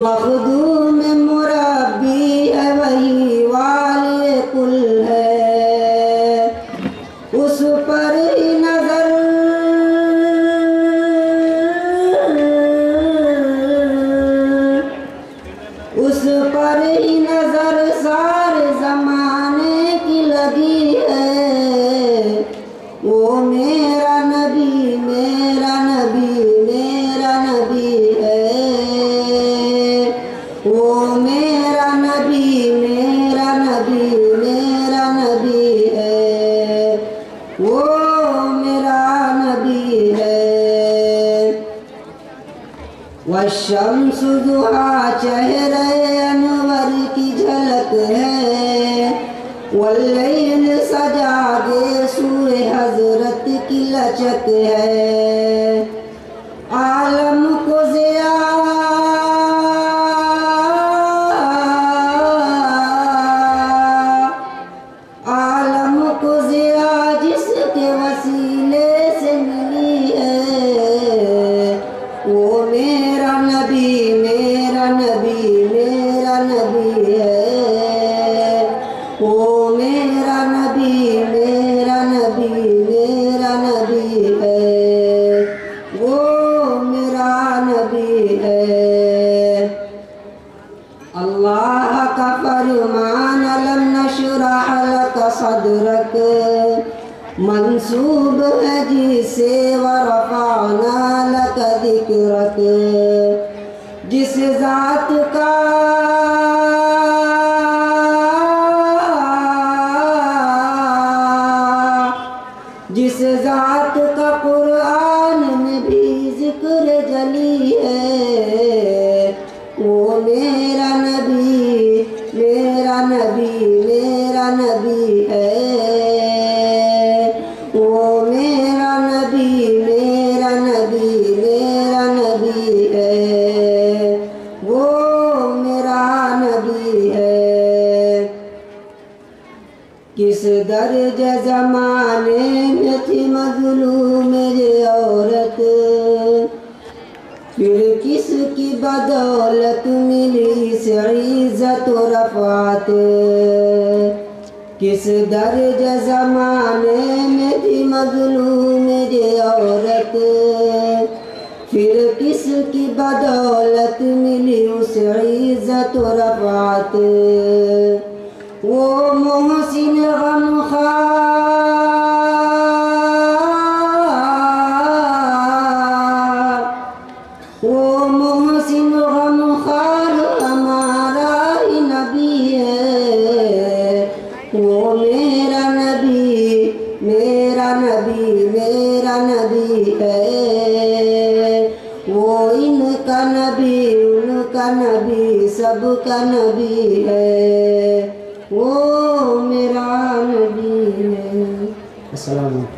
मखदूम मुरब्बी है वही वाले कुल है, उस पर ही नजर सारे जमाने की लगी है। वो मेरा नबी मेरा नबी मेरा नबी है। वो मेरा नबी मेरा नबी मेरा नबी है। वो मेरा नबी है। वशम्स दुहा चेहरे अनवर की झलक है। वल्लैल सजा दे सूए हजरत की लचक है। आलम को ज़िया जिसके वसीले से मिली है। वो मेरा नबी मेरा नबी मेरा नबी है। वो मेरा नबी मेरा नबी मेरा नबी है। वो मेरा नबी है। अल्लाह का फरमान अलम नशरह लक सदरक मंसूब है जिसे वरफ़अना लक ज़िक्रक। जिस ज़ात का कुरान में भी जिक्र जली है। वो मेरा नबी मेरा नबी मेरा नबी है। वो मेरा नबी मेरा नबी मेरा नबी है। वो मेरा नबी है। किस दर्जे ज़माने में थी मज़लूम ये औरत, फिर किसकी बदौलत मिली से इज़्ज़त और रफ़ात। किस दर्जे ज़माने में थी मज़लूम ये औरत, फिर किसकी बदौलत मिली उसे इज़्ज़त और रफ़ात। वो मोहसिन गमख़ार हमारा ही नबी है। वो मेरा नबी मेरा नबी मेरा नबी है। वो इनका नबी उनका नबी सबका नबी है। वो मेरा नबी है। अस्सलाम वालेकुम।